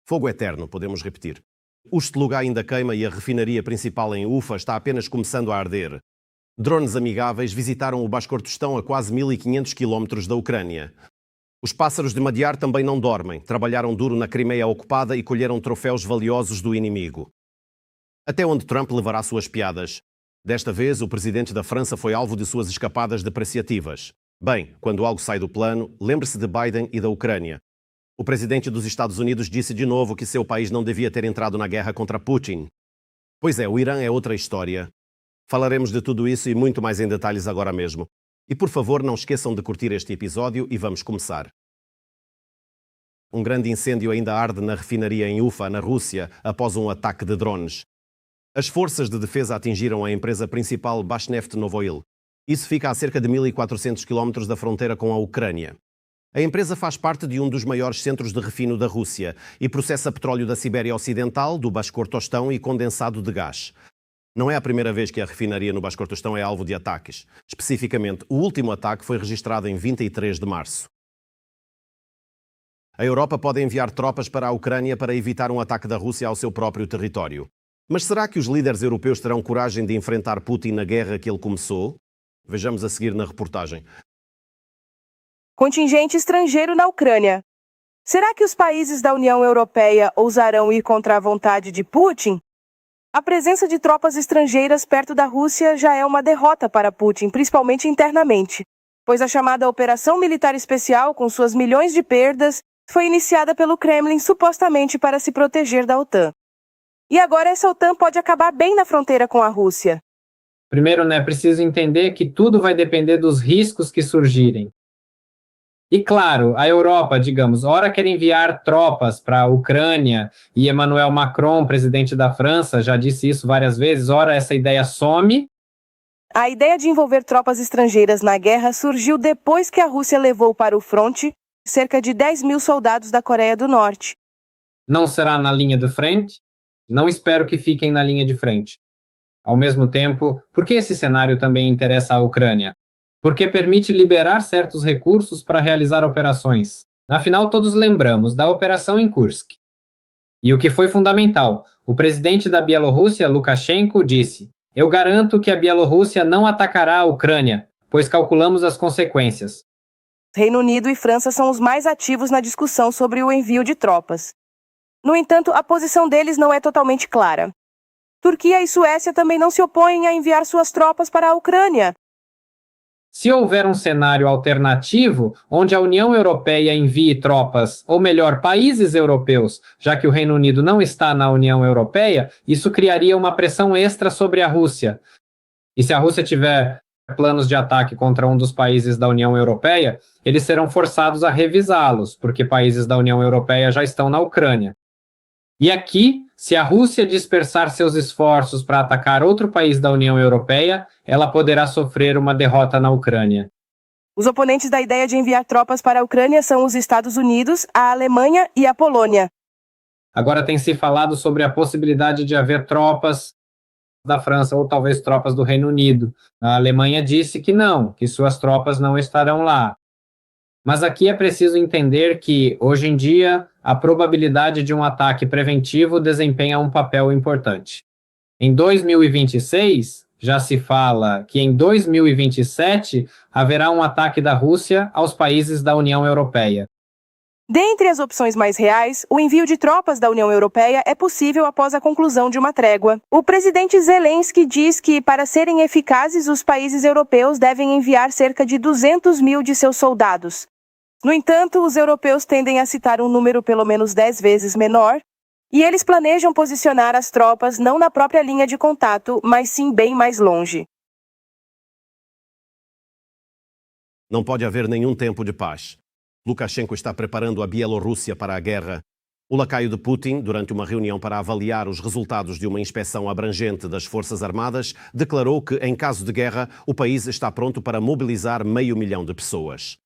Fogo eterno, podemos repetir. O Stelugá ainda queima e a refinaria principal em Ufa está apenas começando a arder. Drones amigáveis visitaram o Bascortostão a quase 1500 quilómetros da Ucrânia. Os pássaros de Madiar também não dormem, trabalharam duro na Crimeia ocupada e colheram troféus valiosos do inimigo. Até onde Trump levará suas piadas? Desta vez, o presidente da França foi alvo de suas escapadas depreciativas. Bem, quando algo sai do plano, lembre-se de Biden e da Ucrânia. O presidente dos Estados Unidos disse de novo que seu país não devia ter entrado na guerra contra Putin. Pois é, o Irã é outra história. Falaremos de tudo isso e muito mais em detalhes agora mesmo. E por favor, não esqueçam de curtir este episódio e vamos começar. Um grande incêndio ainda arde na refinaria em Ufa, na Rússia, após um ataque de drones. As forças de defesa atingiram a empresa principal Bashneft Novoil. Isso fica a cerca de 1400 km da fronteira com a Ucrânia. A empresa faz parte de um dos maiores centros de refino da Rússia e processa petróleo da Sibéria Ocidental, do Bascortostão e condensado de gás. Não é a primeira vez que a refinaria no Bascortostão é alvo de ataques. Especificamente, o último ataque foi registrado em 23 de março. A Europa pode enviar tropas para a Ucrânia para evitar um ataque da Rússia ao seu próprio território. Mas será que os líderes europeus terão coragem de enfrentar Putin na guerra que ele começou? Vejamos a seguir na reportagem. Contingente estrangeiro na Ucrânia. Será que os países da União Europeia ousarão ir contra a vontade de Putin? A presença de tropas estrangeiras perto da Rússia já é uma derrota para Putin, principalmente internamente, pois a chamada Operação Militar Especial, com suas milhões de perdas, foi iniciada pelo Kremlin supostamente para se proteger da OTAN. E agora essa OTAN pode acabar bem na fronteira com a Rússia. Primeiro, preciso entender que tudo vai depender dos riscos que surgirem. E claro, a Europa, ora quer enviar tropas para a Ucrânia, e Emmanuel Macron, presidente da França, já disse isso várias vezes, ora essa ideia some. A ideia de envolver tropas estrangeiras na guerra surgiu depois que a Rússia levou para o fronte cerca de 10.000 soldados da Coreia do Norte. Não será na linha de frente? Não espero que fiquem na linha de frente. Ao mesmo tempo, por que esse cenário também interessa à Ucrânia? Porque permite liberar certos recursos para realizar operações. Afinal, todos lembramos da operação em Kursk. E o que foi fundamental, o presidente da Bielorrússia, Lukashenko, disse: "Eu garanto que a Bielorrússia não atacará a Ucrânia, pois calculamos as consequências." Reino Unido e França são os mais ativos na discussão sobre o envio de tropas. No entanto, a posição deles não é totalmente clara. Turquia e Suécia também não se opõem a enviar suas tropas para a Ucrânia. Se houver um cenário alternativo, onde a União Europeia envie tropas, ou melhor, países europeus, já que o Reino Unido não está na União Europeia, isso criaria uma pressão extra sobre a Rússia. E se a Rússia tiver planos de ataque contra um dos países da União Europeia, eles serão forçados a revisá-los, porque países da União Europeia já estão na Ucrânia. E aqui, se a Rússia dispersar seus esforços para atacar outro país da União Europeia, ela poderá sofrer uma derrota na Ucrânia. Os oponentes da ideia de enviar tropas para a Ucrânia são os Estados Unidos, a Alemanha e a Polônia. Agora tem se falado sobre a possibilidade de haver tropas da França ou talvez tropas do Reino Unido. A Alemanha disse que não, que suas tropas não estarão lá. Mas aqui é preciso entender que, hoje em dia, a probabilidade de um ataque preventivo desempenha um papel importante. Em 2026, já se fala que em 2027 haverá um ataque da Rússia aos países da União Europeia. Dentre as opções mais reais, o envio de tropas da União Europeia é possível após a conclusão de uma trégua. O presidente Zelensky diz que, para serem eficazes, os países europeus devem enviar cerca de 200.000 de seus soldados. No entanto, os europeus tendem a citar um número pelo menos 10 vezes menor, e eles planejam posicionar as tropas não na própria linha de contato, mas sim bem mais longe. Não pode haver nenhum tempo de paz. Lukashenko está preparando a Bielorrússia para a guerra. O lacaio de Putin, durante uma reunião para avaliar os resultados de uma inspeção abrangente das Forças Armadas, declarou que, em caso de guerra, o país está pronto para mobilizar 500 mil de pessoas.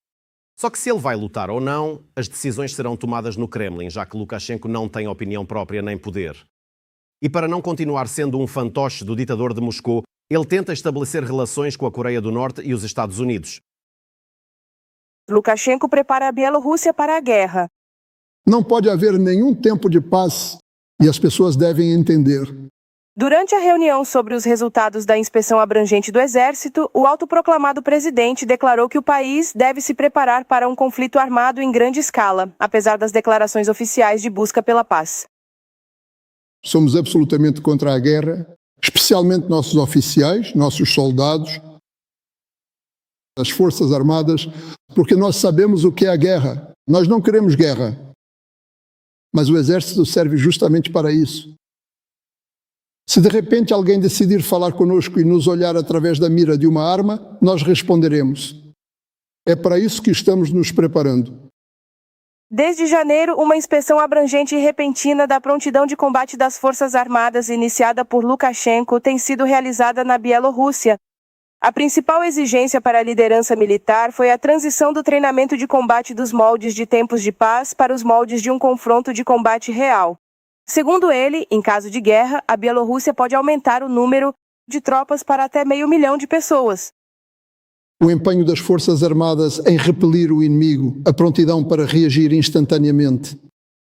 Só que se ele vai lutar ou não, as decisões serão tomadas no Kremlin, já que Lukashenko não tem opinião própria nem poder. E para não continuar sendo um fantoche do ditador de Moscou, ele tenta estabelecer relações com a Coreia do Norte e os Estados Unidos. Lukashenko prepara a Bielorrússia para a guerra. Não pode haver nenhum tempo de paz e as pessoas devem entender. Durante a reunião sobre os resultados da inspeção abrangente do Exército, o autoproclamado presidente declarou que o país deve se preparar para um conflito armado em grande escala, apesar das declarações oficiais de busca pela paz. Somos absolutamente contra a guerra, especialmente nossos oficiais, nossos soldados, as Forças Armadas, porque nós sabemos o que é a guerra. Nós não queremos guerra, mas o Exército serve justamente para isso. Se de repente alguém decidir falar conosco e nos olhar através da mira de uma arma, nós responderemos. É para isso que estamos nos preparando. Desde janeiro, uma inspeção abrangente e repentina da prontidão de combate das Forças Armadas iniciada por Lukashenko tem sido realizada na Bielorrússia. A principal exigência para a liderança militar foi a transição do treinamento de combate dos moldes de tempos de paz para os moldes de um confronto de combate real. Segundo ele, em caso de guerra, a Bielorrússia pode aumentar o número de tropas para até 500 mil de pessoas. O empenho das Forças Armadas em repelir o inimigo, a prontidão para reagir instantaneamente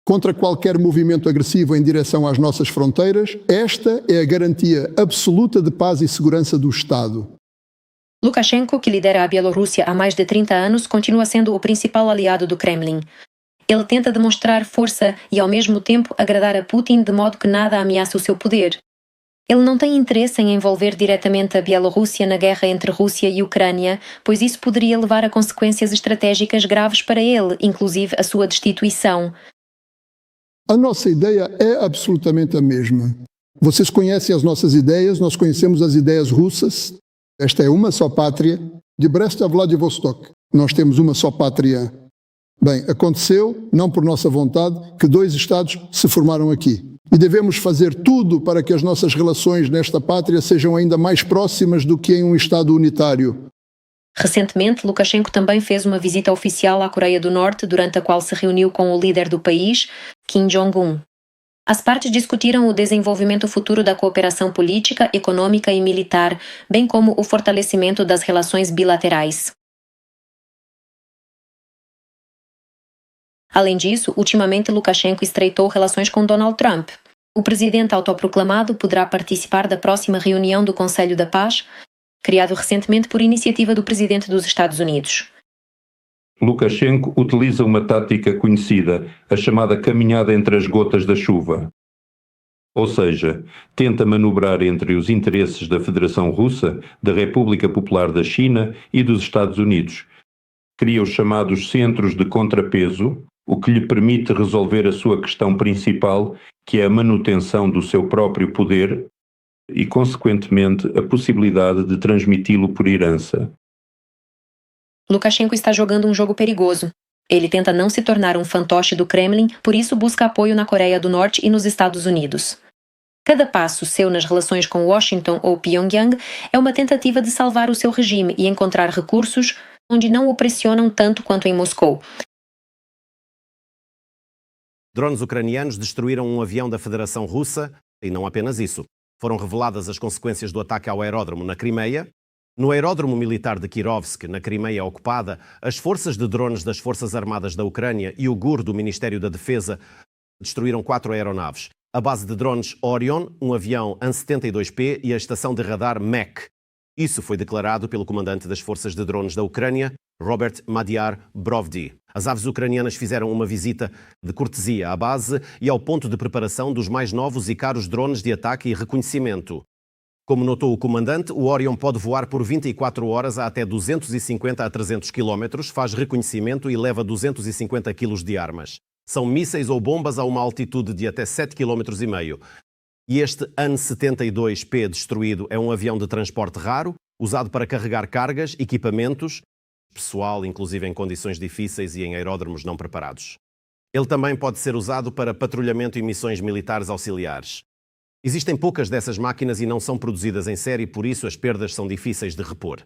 contra qualquer movimento agressivo em direção às nossas fronteiras, esta é a garantia absoluta de paz e segurança do Estado. Lukashenko, que lidera a Bielorrússia há mais de 30 anos, continua sendo o principal aliado do Kremlin. Ele tenta demonstrar força e, ao mesmo tempo, agradar a Putin de modo que nada ameaça o seu poder. Ele não tem interesse em envolver diretamente a Bielorrússia na guerra entre Rússia e Ucrânia, pois isso poderia levar a consequências estratégicas graves para ele, inclusive a sua destituição. A nossa ideia é absolutamente a mesma. Vocês conhecem as nossas ideias, nós conhecemos as ideias russas. Esta é uma só pátria, de Brest a Vladivostok. Nós temos uma só pátria. Bem, aconteceu, não por nossa vontade, que 2 Estados se formaram aqui. E devemos fazer tudo para que as nossas relações nesta pátria sejam ainda mais próximas do que em um Estado unitário. Recentemente, Lukashenko também fez uma visita oficial à Coreia do Norte, durante a qual se reuniu com o líder do país, Kim Jong-un. As partes discutiram o desenvolvimento futuro da cooperação política, econômica e militar, bem como o fortalecimento das relações bilaterais. Além disso, ultimamente Lukashenko estreitou relações com Donald Trump. O presidente autoproclamado poderá participar da próxima reunião do Conselho da Paz, criado recentemente por iniciativa do presidente dos Estados Unidos. Lukashenko utiliza uma tática conhecida, a chamada caminhada entre as gotas da chuva. Ou seja, tenta manobrar entre os interesses da Federação Russa, da República Popular da China e dos Estados Unidos. Cria os chamados centros de contrapeso, o que lhe permite resolver a sua questão principal, que é a manutenção do seu próprio poder e, consequentemente, a possibilidade de transmiti-lo por herança. Lukashenko está jogando um jogo perigoso. Ele tenta não se tornar um fantoche do Kremlin, por isso busca apoio na Coreia do Norte e nos Estados Unidos. Cada passo seu nas relações com Washington ou Pyongyang é uma tentativa de salvar o seu regime e encontrar recursos onde não o pressionam tanto quanto em Moscou. Drones ucranianos destruíram um avião da Federação Russa e não apenas isso. Foram reveladas as consequências do ataque ao aeródromo na Crimeia. No aeródromo militar de Kirovsk, na Crimeia ocupada, as forças de drones das Forças Armadas da Ucrânia e o GUR do Ministério da Defesa destruíram 4 aeronaves. A base de drones Orion, um avião An-72P e a estação de radar MEK. Isso foi declarado pelo comandante das Forças de Drones da Ucrânia, Robert Madiar Brovdi. As aves ucranianas fizeram uma visita de cortesia à base e ao ponto de preparação dos mais novos e caros drones de ataque e reconhecimento. Como notou o comandante, o Orion pode voar por 24 horas a até 250 a 300 km, faz reconhecimento e leva 250 kg de armas. São mísseis ou bombas a uma altitude de até 7,5 km. E este An-72P destruído é um avião de transporte raro, usado para carregar cargas, equipamentos, pessoal, inclusive em condições difíceis e em aeródromos não preparados. Ele também pode ser usado para patrulhamento e missões militares auxiliares. Existem poucas dessas máquinas e não são produzidas em série, por isso as perdas são difíceis de repor.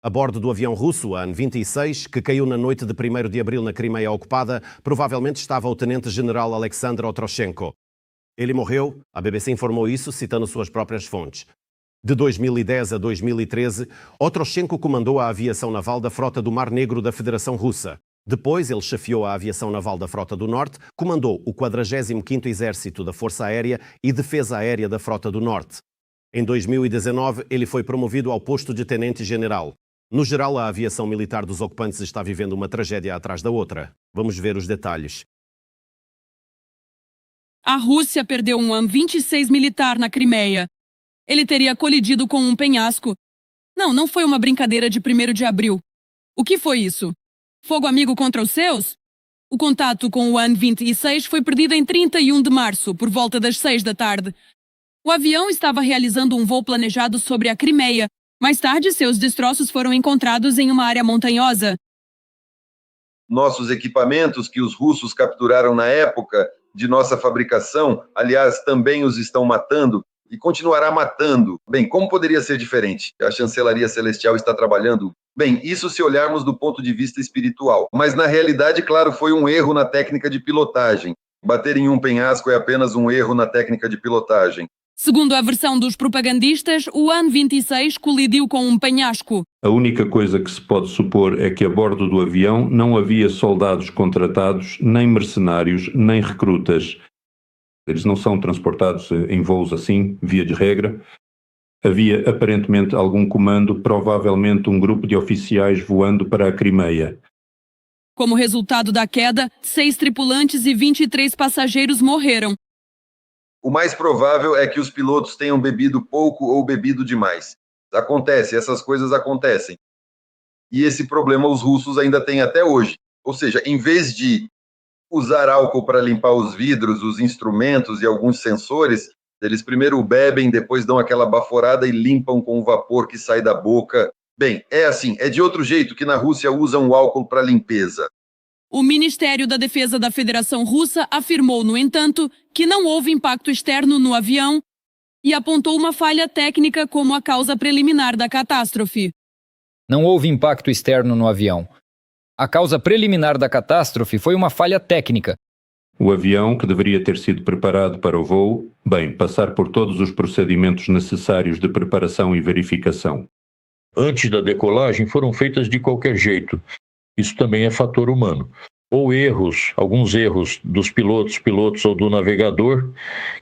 A bordo do avião russo An-26, que caiu na noite de 1º de abril na Crimeia ocupada, provavelmente estava o tenente-general Alexander Otroshenko. Ele morreu, a BBC informou isso citando suas próprias fontes. De 2010 a 2013, Otroshenko comandou a aviação naval da frota do Mar Negro da Federação Russa. Depois, ele chefiou a aviação naval da Frota do Norte, comandou o 45º Exército da Força Aérea e Defesa Aérea da Frota do Norte. Em 2019, ele foi promovido ao posto de tenente-general. No geral, a aviação militar dos ocupantes está vivendo uma tragédia atrás da outra. Vamos ver os detalhes. A Rússia perdeu um An-26 militar na Crimeia. Ele teria colidido com um penhasco. Não foi uma brincadeira de 1º de abril. O que foi isso? Fogo amigo contra os seus? O contato com o An-26 foi perdido em 31 de março, por volta das 6 da tarde. O avião estava realizando um voo planejado sobre a Crimeia. Mais tarde, seus destroços foram encontrados em uma área montanhosa. Nossos equipamentos que os russos capturaram na época de nossa fabricação, aliás, também os estão matando e continuará matando. Bem, como poderia ser diferente? A chancelaria celestial está trabalhando. Bem, isso se olharmos do ponto de vista espiritual. Mas na realidade, claro, foi um erro na técnica de pilotagem. Bater em um penhasco é apenas um erro na técnica de pilotagem. Segundo a versão dos propagandistas, o An-26 colidiu com um penhasco. A única coisa que se pode supor é que a bordo do avião não havia soldados contratados, nem mercenários, nem recrutas. Eles não são transportados em voos assim, via de regra. Havia aparentemente algum comando, provavelmente um grupo de oficiais voando para a Crimeia. Como resultado da queda, 6 tripulantes e 23 passageiros morreram. O mais provável é que os pilotos tenham bebido pouco ou bebido demais. Acontece, essas coisas acontecem. E esse problema os russos ainda têm até hoje. Ou seja, em vez de usar álcool para limpar os vidros, os instrumentos e alguns sensores, eles primeiro bebem, depois dão aquela baforada e limpam com o vapor que sai da boca. Bem, é assim, é de outro jeito que na Rússia usam o álcool para limpeza. O Ministério da Defesa da Federação Russa afirmou, no entanto, que não houve impacto externo no avião e apontou uma falha técnica como a causa preliminar da catástrofe. Não houve impacto externo no avião. A causa preliminar da catástrofe foi uma falha técnica. O avião, que deveria ter sido preparado para o voo, passar por todos os procedimentos necessários de preparação e verificação. Antes da decolagem foram feitas de qualquer jeito. Isso também é fator humano. Ou alguns erros dos pilotos ou do navegador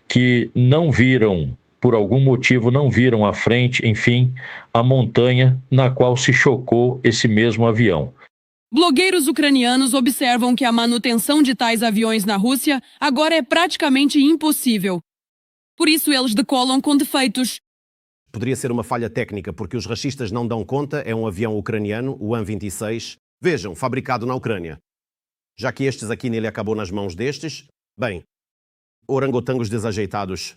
que não viram, por algum motivo, não viram à frente, enfim, a montanha na qual se chocou esse mesmo avião. Blogueiros ucranianos observam que a manutenção de tais aviões na Rússia agora é praticamente impossível. Por isso eles decolam com defeitos. Poderia ser uma falha técnica, porque os racistas não dão conta, é um avião ucraniano, o An-26, vejam, fabricado na Ucrânia. Já que estes aqui nele acabou nas mãos destes, orangotangos desajeitados.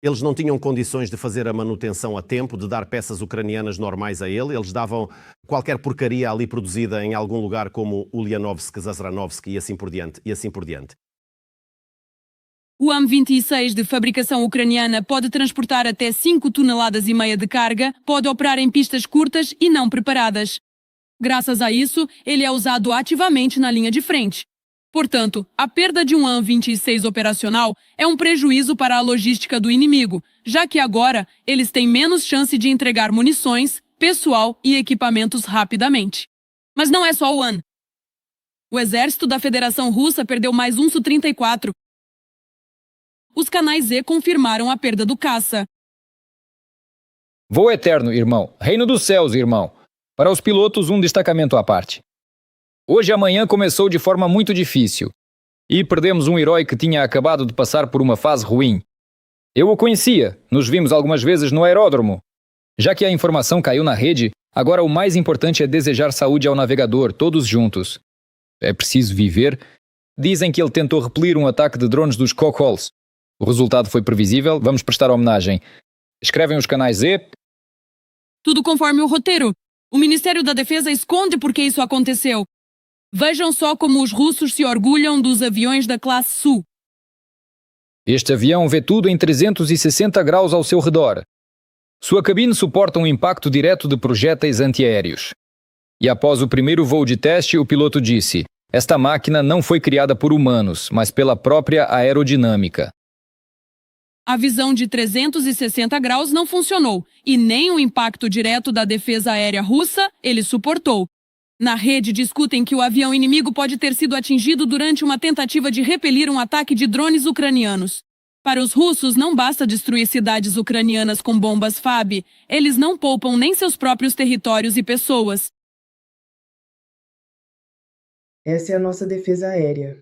Eles não tinham condições de fazer a manutenção a tempo, de dar peças ucranianas normais a ele. Eles davam qualquer porcaria ali produzida em algum lugar como Ulyanovsk, Zazranovsk e assim por diante. O An-26 de fabricação ucraniana pode transportar até 5 toneladas e meia de carga, pode operar em pistas curtas e não preparadas. Graças a isso, ele é usado ativamente na linha de frente. Portanto, a perda de um An-26 operacional é um prejuízo para a logística do inimigo, já que agora eles têm menos chance de entregar munições, pessoal e equipamentos rapidamente. Mas não é só o An. O exército da Federação Russa perdeu mais um Su-34. Os canais Z confirmaram a perda do caça. Voo eterno, irmão. Reino dos céus, irmão. Para os pilotos, um destacamento à parte. Hoje a manhã começou de forma muito difícil. E perdemos um herói que tinha acabado de passar por uma fase ruim. Eu o conhecia, nos vimos algumas vezes no aeródromo. Já que a informação caiu na rede, agora o mais importante é desejar saúde ao navegador, todos juntos. É preciso viver. Dizem que ele tentou repelir um ataque de drones dos Kokhols. O resultado foi previsível, vamos prestar homenagem. Escrevem os canais Z. Tudo conforme o roteiro. O Ministério da Defesa esconde por que isso aconteceu. Vejam só como os russos se orgulham dos aviões da classe Su. Este avião vê tudo em 360 graus ao seu redor. Sua cabine suporta um impacto direto de projéteis antiaéreos. E após o primeiro voo de teste, o piloto disse: esta máquina não foi criada por humanos, mas pela própria aerodinâmica. A visão de 360 graus não funcionou, e nem o impacto direto da defesa aérea russa ele suportou. Na rede discutem que o avião inimigo pode ter sido atingido durante uma tentativa de repelir um ataque de drones ucranianos. Para os russos, não basta destruir cidades ucranianas com bombas FAB, eles não poupam nem seus próprios territórios e pessoas. Essa é a nossa defesa aérea.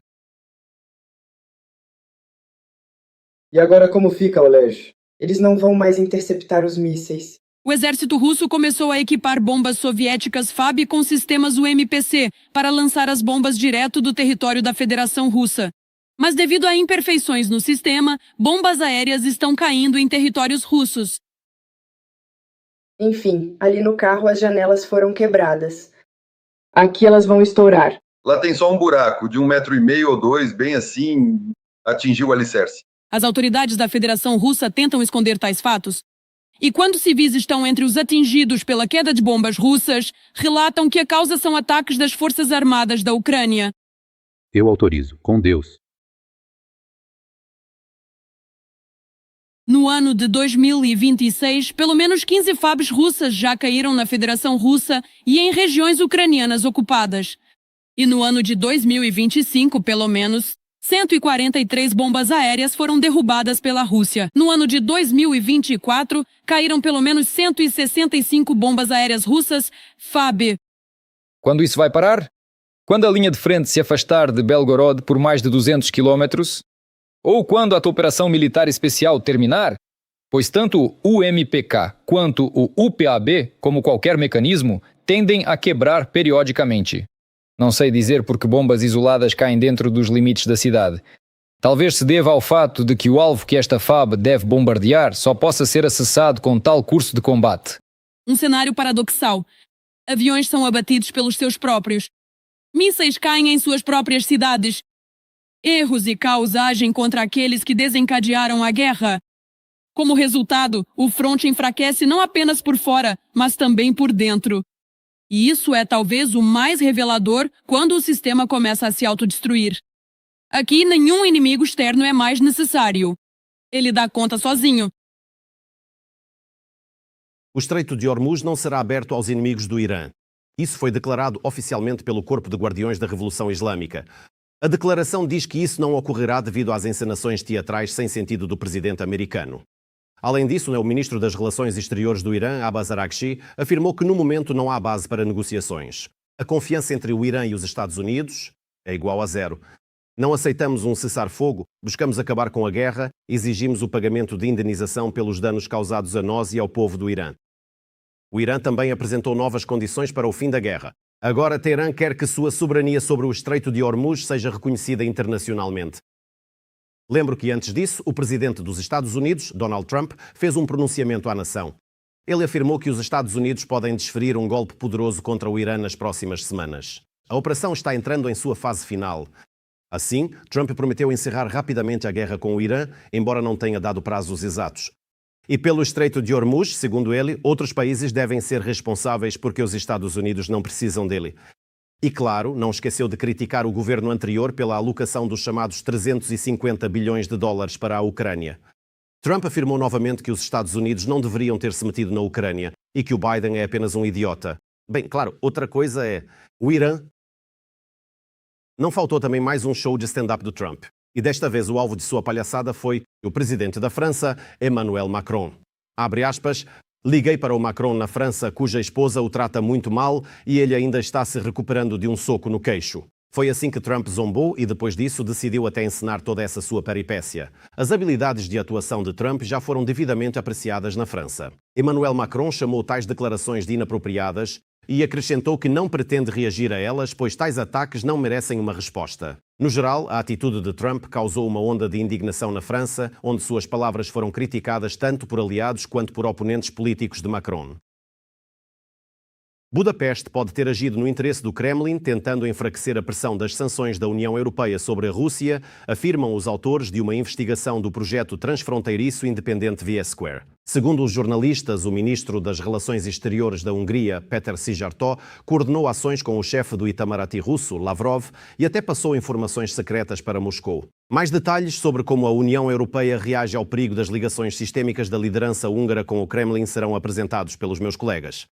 E agora como fica, Oleg? Eles não vão mais interceptar os mísseis. O exército russo começou a equipar bombas soviéticas FAB com sistemas UMPC para lançar as bombas direto do território da Federação Russa. Mas devido a imperfeições no sistema, bombas aéreas estão caindo em territórios russos. Enfim, ali no carro as janelas foram quebradas. Aqui elas vão estourar. Lá tem só um buraco de 1,5 metro ou 2, bem assim, atingiu o alicerce. As autoridades da Federação Russa tentam esconder tais fatos. E quando civis estão entre os atingidos pela queda de bombas russas, relatam que a causa são ataques das Forças Armadas da Ucrânia. Eu autorizo, com Deus. No ano de 2026, pelo menos 15 FABs russas já caíram na Federação Russa e em regiões ucranianas ocupadas. E no ano de 2025, pelo menos, 143 bombas aéreas foram derrubadas pela Rússia. No ano de 2024, caíram pelo menos 165 bombas aéreas russas FAB. Quando isso vai parar? Quando a linha de frente se afastar de Belgorod por mais de 200 quilómetros? Ou quando a tua operação militar especial terminar? Pois tanto o UMPK quanto o UPAB, como qualquer mecanismo, tendem a quebrar periodicamente. Não sei dizer porque bombas isoladas caem dentro dos limites da cidade. Talvez se deva ao fato de que o alvo que esta FAB deve bombardear só possa ser acessado com tal curso de combate. Um cenário paradoxal. Aviões são abatidos pelos seus próprios. Mísseis caem em suas próprias cidades. Erros e caos agem contra aqueles que desencadearam a guerra. Como resultado, o fronte enfraquece não apenas por fora, mas também por dentro. E isso é talvez o mais revelador quando o sistema começa a se autodestruir. Aqui, nenhum inimigo externo é mais necessário. Ele dá conta sozinho. O Estreito de Hormuz não será aberto aos inimigos do Irã. Isso foi declarado oficialmente pelo Corpo de Guardiões da Revolução Islâmica. A declaração diz que isso não ocorrerá devido às encenações teatrais sem sentido do presidente americano. Além disso, o ministro das Relações Exteriores do Irã, Abbas Araghchi, afirmou que no momento não há base para negociações. A confiança entre o Irã e os Estados Unidos é igual a zero. Não aceitamos um cessar-fogo, buscamos acabar com a guerra, exigimos o pagamento de indenização pelos danos causados a nós e ao povo do Irã. O Irã também apresentou novas condições para o fim da guerra. Agora, Teherã quer que sua soberania sobre o Estreito de Hormuz seja reconhecida internacionalmente. Lembro que antes disso, o presidente dos Estados Unidos, Donald Trump, fez um pronunciamento à nação. Ele afirmou que os Estados Unidos podem desferir um golpe poderoso contra o Irã nas próximas semanas. A operação está entrando em sua fase final. Assim, Trump prometeu encerrar rapidamente a guerra com o Irã, embora não tenha dado prazos exatos. E pelo Estreito de Hormuz, segundo ele, outros países devem ser responsáveis porque os Estados Unidos não precisam dele. E claro, não esqueceu de criticar o governo anterior pela alocação dos chamados 350 bilhões de dólares para a Ucrânia. Trump afirmou novamente que os Estados Unidos não deveriam ter-se metido na Ucrânia e que o Biden é apenas um idiota. Bem, claro, outra coisa é o Irã. Não faltou também mais um show de stand-up do Trump. E desta vez o alvo de sua palhaçada foi o presidente da França, Emmanuel Macron. Abre aspas, liguei para o Macron na França, cuja esposa o trata muito mal e ele ainda está se recuperando de um soco no queixo. Foi assim que Trump zombou e depois disso decidiu até encenar toda essa sua peripécia. As habilidades de atuação de Trump já foram devidamente apreciadas na França. Emmanuel Macron chamou tais declarações de inapropriadas e acrescentou que não pretende reagir a elas, pois tais ataques não merecem uma resposta. No geral, a atitude de Trump causou uma onda de indignação na França, onde suas palavras foram criticadas tanto por aliados quanto por oponentes políticos de Macron. Budapeste pode ter agido no interesse do Kremlin, tentando enfraquecer a pressão das sanções da União Europeia sobre a Rússia, afirmam os autores de uma investigação do projeto transfronteiriço independente V-Square. Segundo os jornalistas, o ministro das Relações Exteriores da Hungria, Péter Szijjártó, coordenou ações com o chefe do Itamaraty russo, Lavrov, e até passou informações secretas para Moscou. Mais detalhes sobre como a União Europeia reage ao perigo das ligações sistémicas da liderança húngara com o Kremlin serão apresentados pelos meus colegas.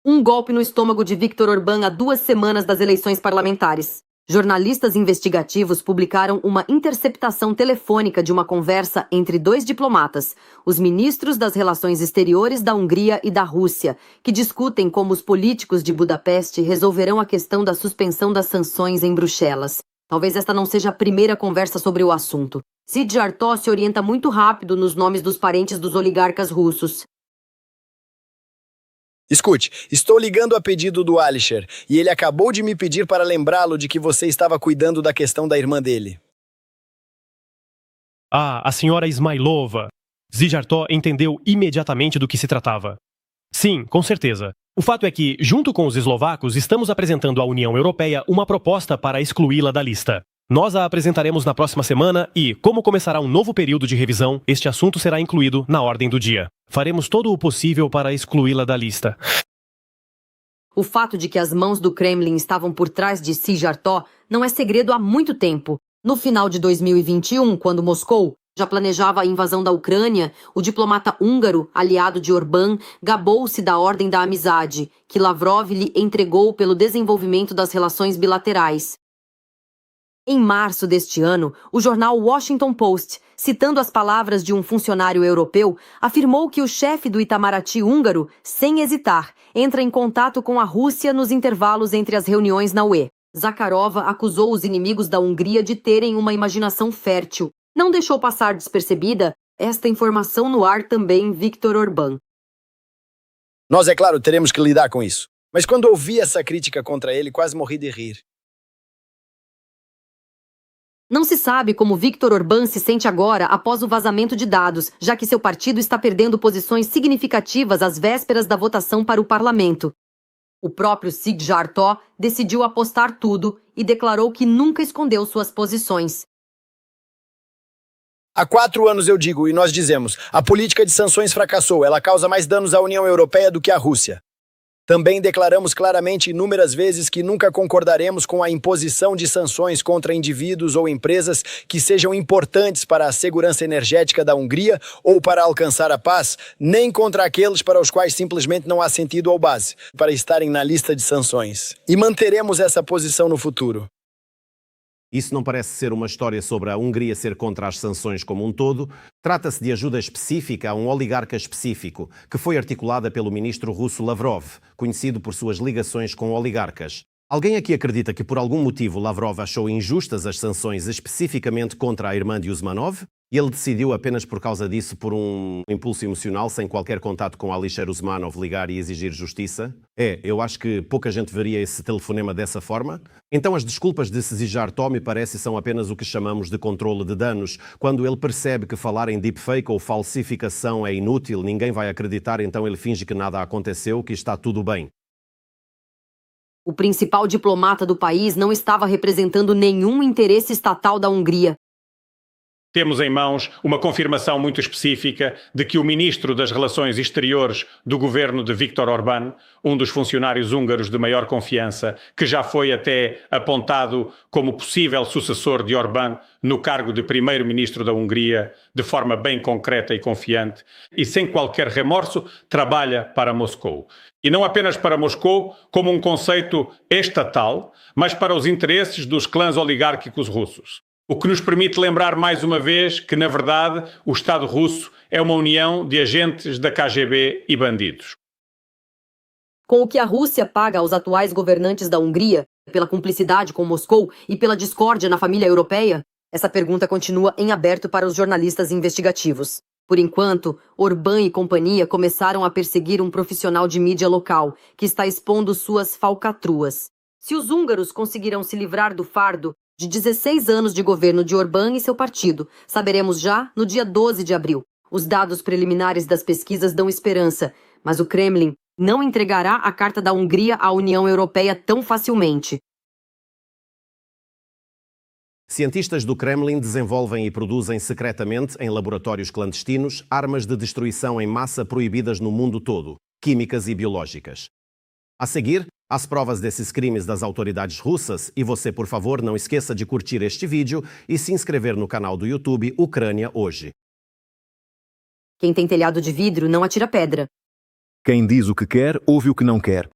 Um golpe no estômago de Viktor Orbán a 2 semanas das eleições parlamentares. Jornalistas investigativos publicaram uma interceptação telefônica de uma conversa entre 2 diplomatas, os ministros das Relações Exteriores da Hungria e da Rússia, que discutem como os políticos de Budapeste resolverão a questão da suspensão das sanções em Bruxelas. Talvez esta não seja a primeira conversa sobre o assunto. Sijarto se orienta muito rápido nos nomes dos parentes dos oligarcas russos. Escute, estou ligando a pedido do Alisher e ele acabou de me pedir para lembrá-lo de que você estava cuidando da questão da irmã dele. Ah, a senhora Ismailova. Sijarto entendeu imediatamente do que se tratava. Sim, com certeza. O fato é que, junto com os eslovacos, estamos apresentando à União Europeia uma proposta para excluí-la da lista. Nós a apresentaremos na próxima semana e, como começará um novo período de revisão, este assunto será incluído na ordem do dia. Faremos todo o possível para excluí-la da lista. O fato de que as mãos do Kremlin estavam por trás de Sijarto não é segredo há muito tempo. No final de 2021, quando Moscou já planejava a invasão da Ucrânia, o diplomata húngaro, aliado de Orbán, gabou-se da Ordem da Amizade, que Lavrov lhe entregou pelo desenvolvimento das relações bilaterais. Em março deste ano, o jornal Washington Post, citando as palavras de um funcionário europeu, afirmou que o chefe do Itamaraty húngaro, sem hesitar, entra em contato com a Rússia nos intervalos entre as reuniões na UE. Zakharova acusou os inimigos da Hungria de terem uma imaginação fértil. Não deixou passar despercebida esta informação no ar também Viktor Orbán. Nós, é claro, teremos que lidar com isso. Mas quando ouvi essa crítica contra ele, quase morri de rir. Não se sabe como Viktor Orbán se sente agora após o vazamento de dados, já que seu partido está perdendo posições significativas às vésperas da votação para o parlamento. O próprio Sijarto decidiu apostar tudo e declarou que nunca escondeu suas posições. Há 4 anos eu digo, e nós dizemos, a política de sanções fracassou, ela causa mais danos à União Europeia do que à Rússia. Também declaramos claramente inúmeras vezes que nunca concordaremos com a imposição de sanções contra indivíduos ou empresas que sejam importantes para a segurança energética da Hungria ou para alcançar a paz, nem contra aqueles para os quais simplesmente não há sentido ou base para estarem na lista de sanções. E manteremos essa posição no futuro. Isso não parece ser uma história sobre a Hungria ser contra as sanções como um todo. Trata-se de ajuda específica a um oligarca específico, que foi articulada pelo ministro russo Lavrov, conhecido por suas ligações com oligarcas. Alguém aqui acredita que por algum motivo Lavrov achou injustas as sanções especificamente contra a irmã de Usmanov? E ele decidiu apenas por causa disso, por um impulso emocional, sem qualquer contato com Alisher Usmanov, ligar e exigir justiça? Eu acho que pouca gente veria esse telefonema dessa forma. Então as desculpas de Sijarto, me parece, são apenas o que chamamos de controle de danos. Quando ele percebe que falar em deepfake ou falsificação é inútil, ninguém vai acreditar, então ele finge que nada aconteceu, que está tudo bem. O principal diplomata do país não estava representando nenhum interesse estatal da Hungria. Temos em mãos uma confirmação muito específica de que o ministro das Relações Exteriores do governo de Viktor Orbán, um dos funcionários húngaros de maior confiança, que já foi até apontado como possível sucessor de Orbán no cargo de primeiro-ministro da Hungria, de forma bem concreta e confiante, e sem qualquer remorso, trabalha para Moscou. E não apenas para Moscou, como um conceito estatal, mas para os interesses dos clãs oligárquicos russos. O que nos permite lembrar mais uma vez que, na verdade, o Estado russo é uma união de agentes da KGB e bandidos. Com o que a Rússia paga aos atuais governantes da Hungria, pela cumplicidade com Moscou e pela discórdia na família europeia, essa pergunta continua em aberto para os jornalistas investigativos. Por enquanto, Orbán e companhia começaram a perseguir um profissional de mídia local, que está expondo suas falcatruas. Se os húngaros conseguirão se livrar do fardo de 16 anos de governo de Orbán e seu partido, saberemos já no dia 12 de abril. Os dados preliminares das pesquisas dão esperança, mas o Kremlin não entregará a Carta da Hungria à União Europeia tão facilmente. Cientistas do Kremlin desenvolvem e produzem secretamente, em laboratórios clandestinos, armas de destruição em massa proibidas no mundo todo, químicas e biológicas. A seguir, as provas desses crimes das autoridades russas, e você, por favor, não esqueça de curtir este vídeo e se inscrever no canal do YouTube Ucrânia Hoje. Quem tem telhado de vidro não atira pedra. Quem diz o que quer, ouve o que não quer.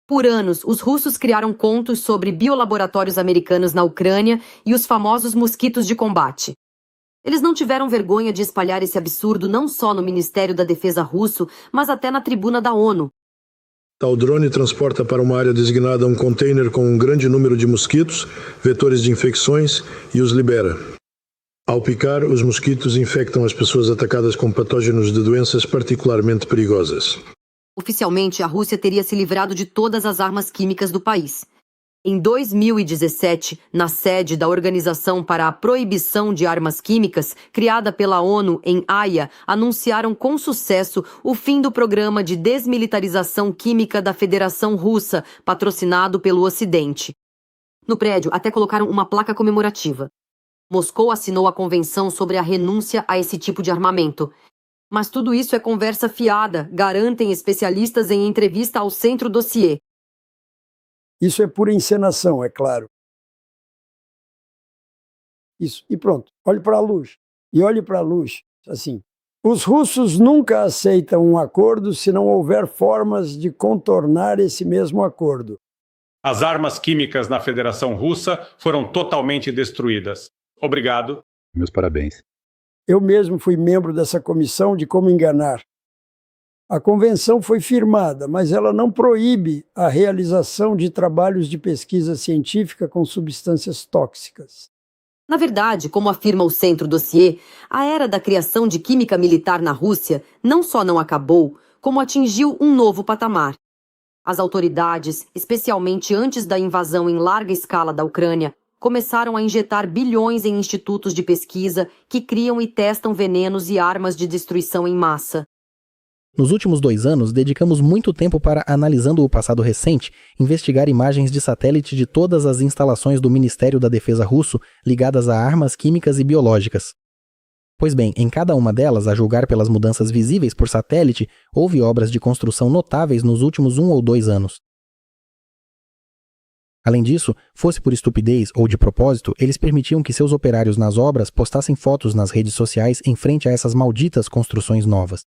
Por anos, os russos criaram contos sobre biolaboratórios americanos na Ucrânia e os famosos mosquitos de combate. Eles não tiveram vergonha de espalhar esse absurdo não só no Ministério da Defesa russo, mas até na tribuna da ONU. O drone transporta para uma área designada um container com um grande número de mosquitos, vetores de infecções, e os libera. Ao picar, os mosquitos infectam as pessoas atacadas com patógenos de doenças particularmente perigosas. Oficialmente, a Rússia teria se livrado de todas as armas químicas do país. Em 2017, na sede da Organização para a Proibição de Armas Químicas, criada pela ONU em Haia, anunciaram com sucesso o fim do programa de desmilitarização química da Federação Russa, patrocinado pelo Ocidente. No prédio, até colocaram uma placa comemorativa. Moscou assinou a convenção sobre a renúncia a esse tipo de armamento. Mas tudo isso é conversa fiada, garantem especialistas em entrevista ao Centro Dossier. Isso é pura encenação, é claro. Isso, e pronto. Olhe para a luz. E olhe para a luz, assim. Os russos nunca aceitam um acordo se não houver formas de contornar esse mesmo acordo. As armas químicas na Federação Russa foram totalmente destruídas. Obrigado. Meus parabéns. Eu mesmo fui membro dessa comissão de como enganar. A convenção foi firmada, mas ela não proíbe a realização de trabalhos de pesquisa científica com substâncias tóxicas. Na verdade, como afirma o Centro Dossier, a era da criação de química militar na Rússia não só não acabou, como atingiu um novo patamar. As autoridades, especialmente antes da invasão em larga escala da Ucrânia, começaram a injetar bilhões em institutos de pesquisa que criam e testam venenos e armas de destruição em massa. Nos últimos 2 anos, dedicamos muito tempo para, analisando o passado recente, investigar imagens de satélite de todas as instalações do Ministério da Defesa russo ligadas a armas químicas e biológicas. Pois bem, em cada uma delas, a julgar pelas mudanças visíveis por satélite, houve obras de construção notáveis nos últimos 1 ou 2 anos. Além disso, fosse por estupidez ou de propósito, eles permitiam que seus operários nas obras postassem fotos nas redes sociais em frente a essas malditas construções novas.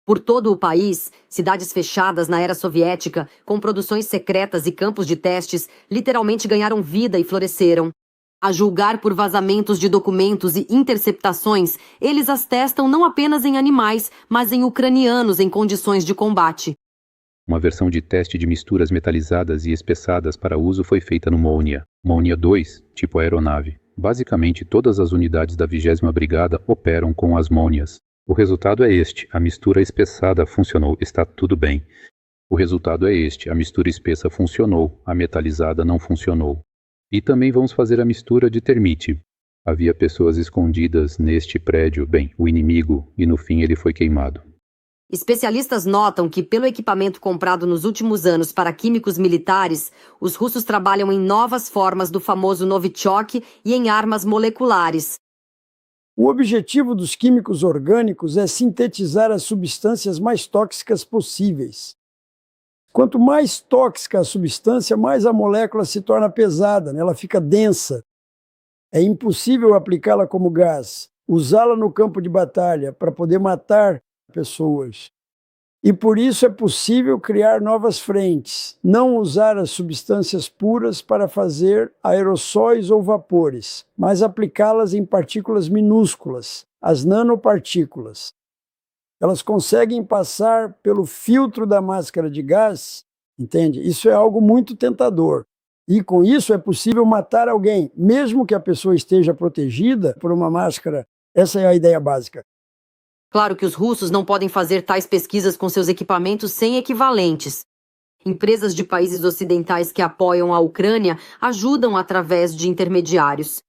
Por todo o país, cidades fechadas na era soviética, com produções secretas e campos de testes, literalmente ganharam vida e floresceram. A julgar por vazamentos de documentos e interceptações, eles as testam não apenas em animais, mas em ucranianos em condições de combate. Uma versão de teste de misturas metalizadas e espessadas para uso foi feita no Molnia 2, tipo aeronave. Basicamente, todas as unidades da 20ª Brigada operam com as Molnias. O resultado é este: a mistura espessada funcionou, está tudo bem. O resultado é este: a mistura espessa funcionou, a metalizada não funcionou. E também vamos fazer a mistura de termite. Havia pessoas escondidas neste prédio, o inimigo, e no fim ele foi queimado. Especialistas notam que, pelo equipamento comprado nos últimos anos para químicos militares, os russos trabalham em novas formas do famoso Novichok e em armas moleculares. O objetivo dos químicos orgânicos é sintetizar as substâncias mais tóxicas possíveis. Quanto mais tóxica a substância, mais a molécula se torna pesada, ela fica densa. É impossível aplicá-la como gás, usá-la no campo de batalha para poder matar pessoas. E por isso é possível criar novas frentes, não usar as substâncias puras para fazer aerossóis ou vapores, mas aplicá-las em partículas minúsculas, as nanopartículas. Elas conseguem passar pelo filtro da máscara de gás, entende? Isso é algo muito tentador. E com isso é possível matar alguém, mesmo que a pessoa esteja protegida por uma máscara. Essa é a ideia básica. Claro que os russos não podem fazer tais pesquisas com seus equipamentos sem equivalentes. Empresas de países ocidentais que apoiam a Ucrânia ajudam através de intermediários.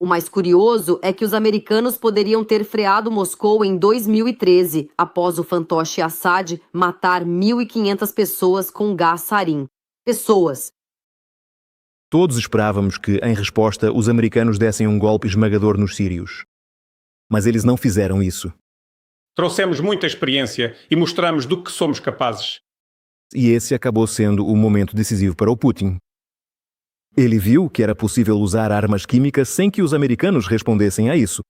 O mais curioso é que os americanos poderiam ter freado Moscou em 2013, após o fantoche Assad matar 1.500 pessoas com gás sarin. Pessoas. Todos esperávamos que, em resposta, os americanos dessem um golpe esmagador nos sírios. Mas eles não fizeram isso. Trouxemos muita experiência e mostramos do que somos capazes. E esse acabou sendo o momento decisivo para o Putin. Ele viu que era possível usar armas químicas sem que os americanos respondessem a isso.